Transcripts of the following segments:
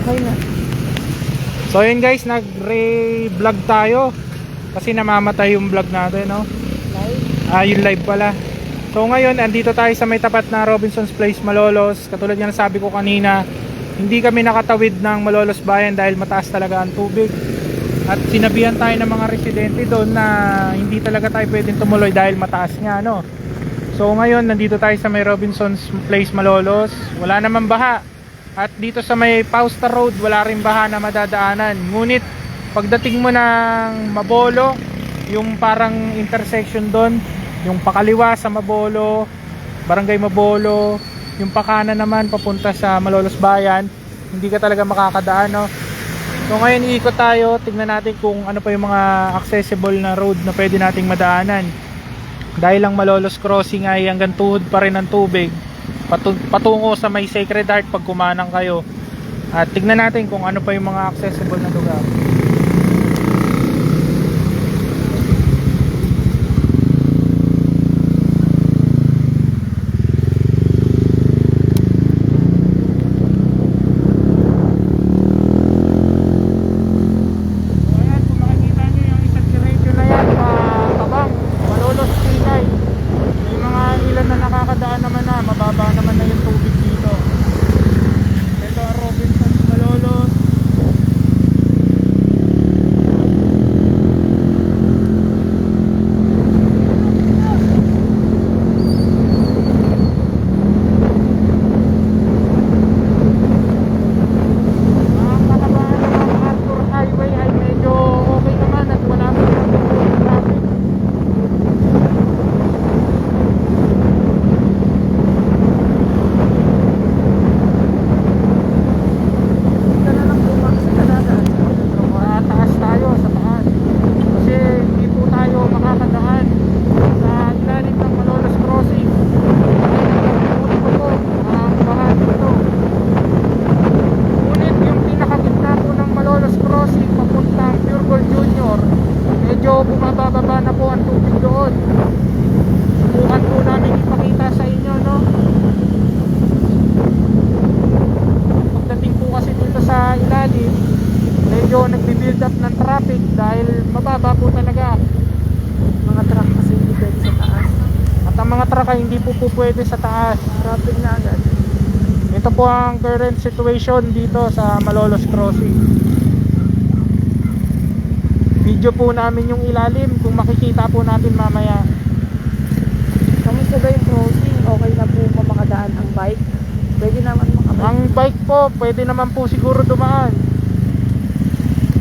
Okay na. So yun guys, nag-re-vlog tayo kasi namamatay yung vlog natin, no? Yung live pala. So ngayon, andito tayo sa may tapat na Robinson's Place, Malolos. Katulad nga sabi ko kanina, hindi kami nakatawid ng Malolos Bayan dahil mataas talaga ang tubig. At sinabihan tayo ng mga residente doon na hindi talaga tayo pwedeng tumuloy dahil mataas nga, no? So ngayon, nandito tayo sa may Robinson's Place, Malolos. Wala naman baha. At dito sa may Pausta Road, wala rin baha na madadaanan. Ngunit pagdating mo ng Mabolo, yung parang intersection doon, yung pakaliwa sa Mabolo, Barangay Mabolo, yung pakana naman papunta sa Malolos Bayan, hindi ka talaga makakadaan, no? So ngayon iikot tayo, tingnan natin kung ano pa yung mga accessible na road na pwede nating madaanan. Dahil ang Malolos Crossing ay hanggang tuhod pa rin ng tubig, patungo sa may Sacred Heart pag kumanang kayo. At tingnan natin kung ano pa yung mga accessible na lugar. Bumababa na po ang tubig doon. Subukan po namin ipakita sa inyo, no? Pagdating po kasi dito sa ilalim, medyo nagbi-build up ng traffic dahil mababa po talaga. Mga truck kasi hindi pwede sa taas. At ang mga truck ay hindi po pwede sa taas. Traffic na agad. Ito po ang current situation dito sa Malolos Crossing. Video po namin yung ilalim kung makikita po natin mamaya. Kamusta ba yung crossing? Okay na po ba makadaan ang bike? Pwede naman makabike. Ang bike po, pwede naman po siguro dumaan.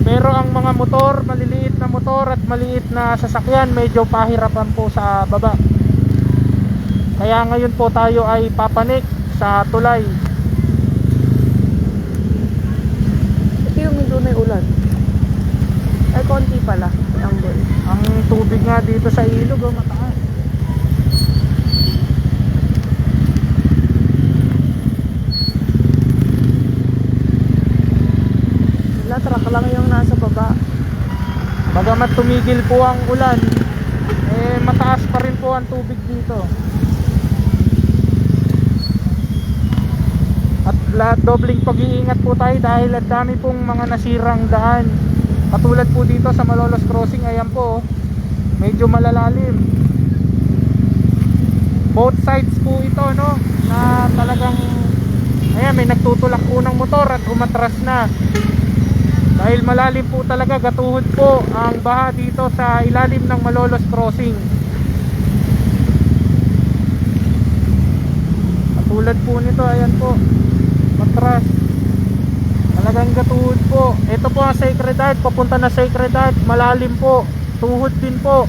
Pero ang mga motor, maliliit na motor at maliit na sasakyan, medyo pahirapan po sa baba. Kaya ngayon po tayo ay papanik sa tulay. Ito yung doon ay ulan. Ay, konti pala. Ang tubig nga dito sa ilog, mataas. Wala, truck lang yung nasa baba. Bagamat tumigil po ang ulan, mataas pa rin po ang tubig dito. At dobling pag-iingat po tayo dahil ang dami pong mga nasirang daan. Katulad po dito sa Malolos Crossing, ayan po, medyo malalalim. Both sides po ito, no, na talagang, ayan, may nagtutulak po ng motor at umatras na. Dahil malalim po talaga, gatuhod po ang baha dito sa ilalim ng Malolos Crossing. Katulad po nito, ayan po, matras. Talagang gatuhod po. Ito po ang Sacred Heart, papunta na Sacred Heart, malalim po, tuhod din po.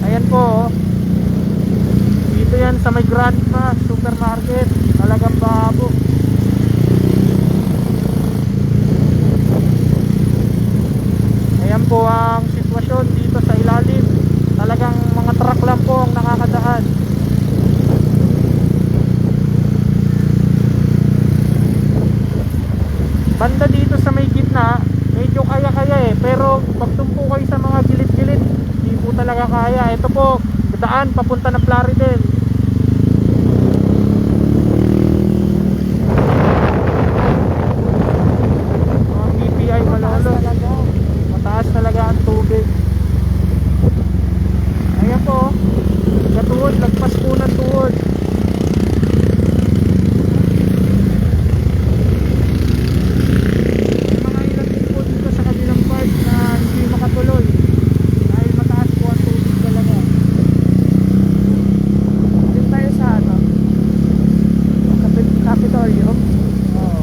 Ayan po, dito yan sa may Grandma Supermarket, talagang babo. Ayan po ang sitwasyon dito sa ilalim. Talagang mga truck lang po ang nakakadaan. Banda dito sa may gitna, medyo kaya-kaya pero pag tumpo kayo sa mga gilid-gilid, hindi po talaga kaya. Ito po, daan papunta ng Plaridel. lagpas po ng tuhod. May mga ilan din po dito sa kabilang part na hindi makatuloy dahil mataas po ang tubig talaga. Dito tayo sa ano? Capitolio. Oo.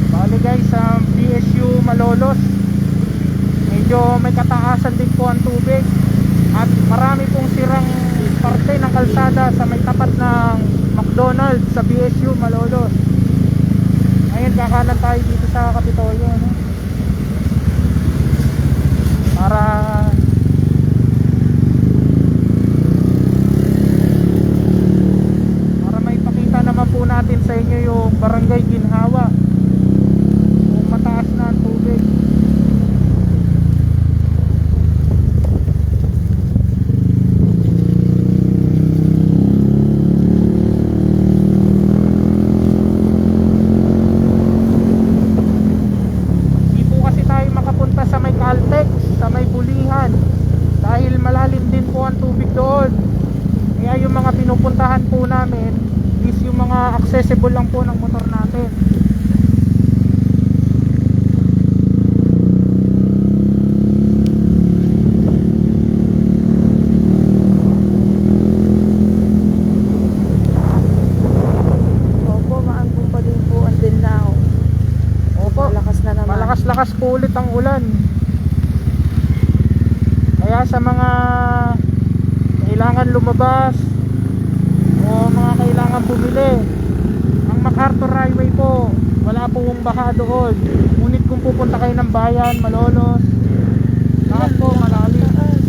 Bale guys, ang BSU Malolos, medyo may kataasan din po ang tubig at marami pong sirang parte ng kalsada sa may tapat ng McDonald's sa BSU Malolos. Ngayon kakanan tayo dito sa Kapitolyo, no? Para may pakita naman po natin sa inyo yung Barangay Ginhawa kung mataas na ang tubig. Hindi po kasi tayo makapunta sa may Caltex, sa may Bulihan dahil malalim din po ang tubig doon. Kaya yung mga pinupuntahan po namin is yung mga accessible lang po ng motor natin. Opo, maangkong pa din po ang Dinao. Opo, Malakas na naman. malakas-lakas po ulit ang ulan. Kaya sa mga kailangan lumabas o mga kailangan bumili, ang MacArthur Highway po, wala pong baha doon. Ngunit kung pupunta kayo ng Bayan, Malolos, lahat po malalim. Taas.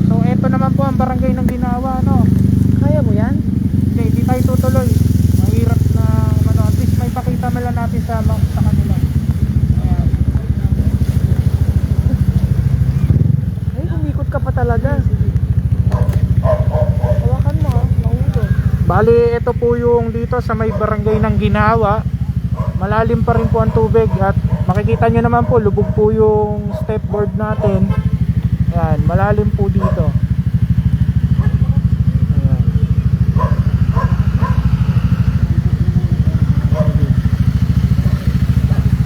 So eto naman po ang barangay ng Ginhawa, no? Kaya mo yan? Hindi tayo tutuloy. Mahirap na ano, at least may pakita man lang natin sa kanila. Ayan. Ay, umikot ka pa talaga. Hawakan mo, mahulog. Bali, ito po yung dito sa may barangay ng Ginhawa. Malalim pa rin po ang tubig at makikita nyo naman po, lubog po yung stepboard natin. Ayan, malalim po dito. Ayan.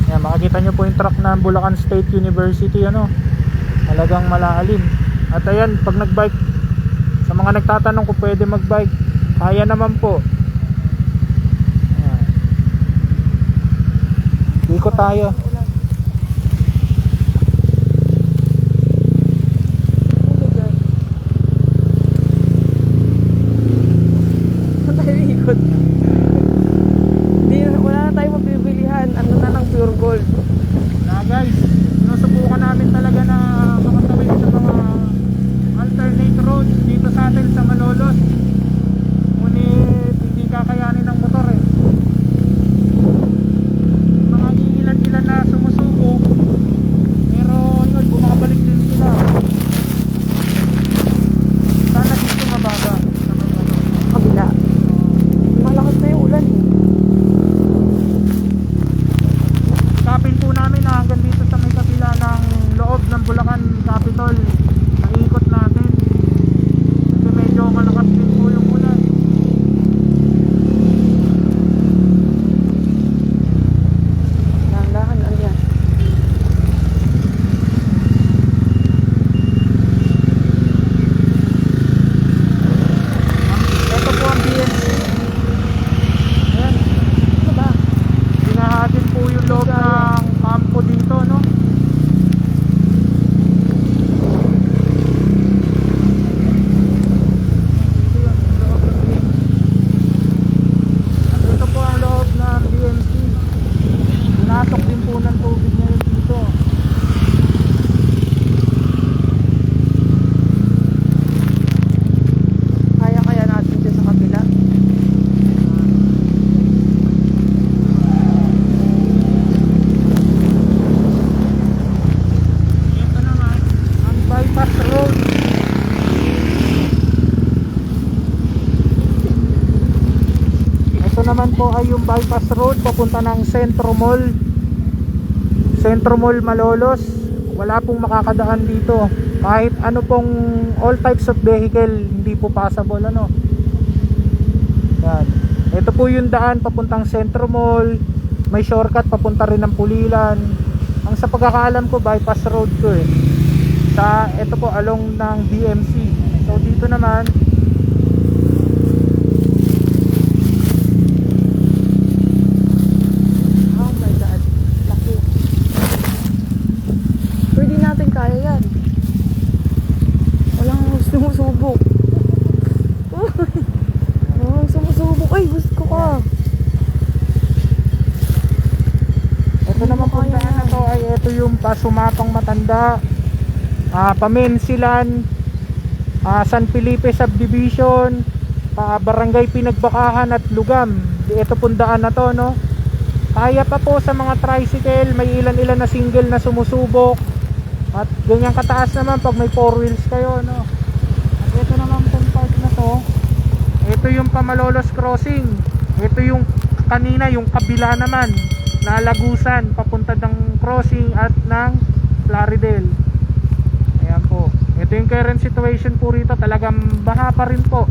Ayan, makikita nyo po yung truck ng Bulacan State University, ano, talagang malalim. At ayan, pag nagbike, sa mga nagtatanong kung pwede magbike, kaya naman po. Ayan. Ikot tayo. Saan tayo ikot? Wala na tayo mabibilihan. Ano na ng pure gold. Na guys, sinusubukan namin talaga na makatawid sa mga alternate roads dito sa atin sa Malolos. Ngunit hindi kakayanin ng motor eh. Mga ilan-ilan na naman po ay yung bypass road papunta ng Centro Mall. Centro Mall Malolos. Wala pong makakadaan dito. Kahit ano pong all types of vehicle, hindi po passable ano. Yan. Ito po yung daan papuntang Centro Mall. May shortcut papunta rin ng Pulilan. Ang sa pagkakaalam ko, bypass road ko eh. Ito po along ng BMC. So dito naman Oh my God. Laki. Pwede natin kaya yan. Walang sumusubok. Oh, sumusubok. Ay, gusto ko ka. ito naman po daan na to ay ito yung Pasumapang Matanda, Pamensilan, San Felipe Subdivision, Barangay Pinagbakahan at Lugam. Ito pong daan na to, no? Kaya pa po sa mga tricycle, may ilan-ilan na single na sumusubok. At ganyan kataas naman pag may 4 wheels kayo, no? At ito naman pong part na to, ito yung Pamalolos Crossing. Ito yung kanina, yung kabila naman na Lagusan, papunta ng crossing at ng Plaridel. Ayan po. Ito yung current situation po rito. Talagang baha pa rin po.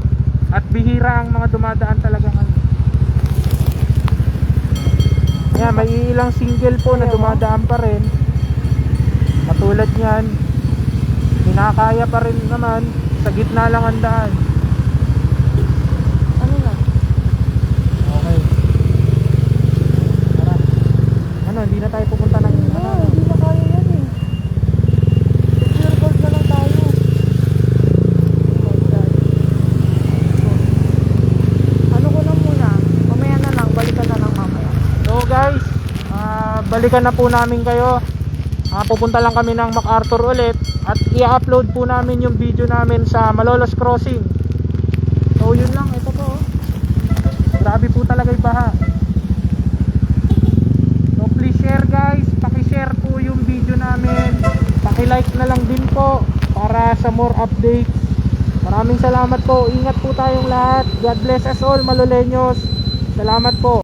At bihira ang mga dumadaan talagang ano. Ayan, may ilang single po na dumadaan pa rin. Katulad nyan. Kinakaya pa rin naman. Sa gitna lang ang daan. Ano na? Okay. Tara. Ano, hindi na tayo pupunta ng Oh, hindi na kaya yan eh. Pure gold na lang tayo. Oh my God. Ano ko na muna? Mamaya na lang. Balikan na lang mamaya. So guys, balikan na po namin kayo. Pupunta lang kami ng MacArthur ulit at i-upload po namin yung video namin sa Malolos Crossing. So yun lang, ito po. Grabe po talaga yung baha. So please share guys, paki-share po yung video namin. Paki-like na lang din po para sa more updates. Maraming salamat po. Ingat po tayong lahat. God bless us all, Maloleños. Salamat po.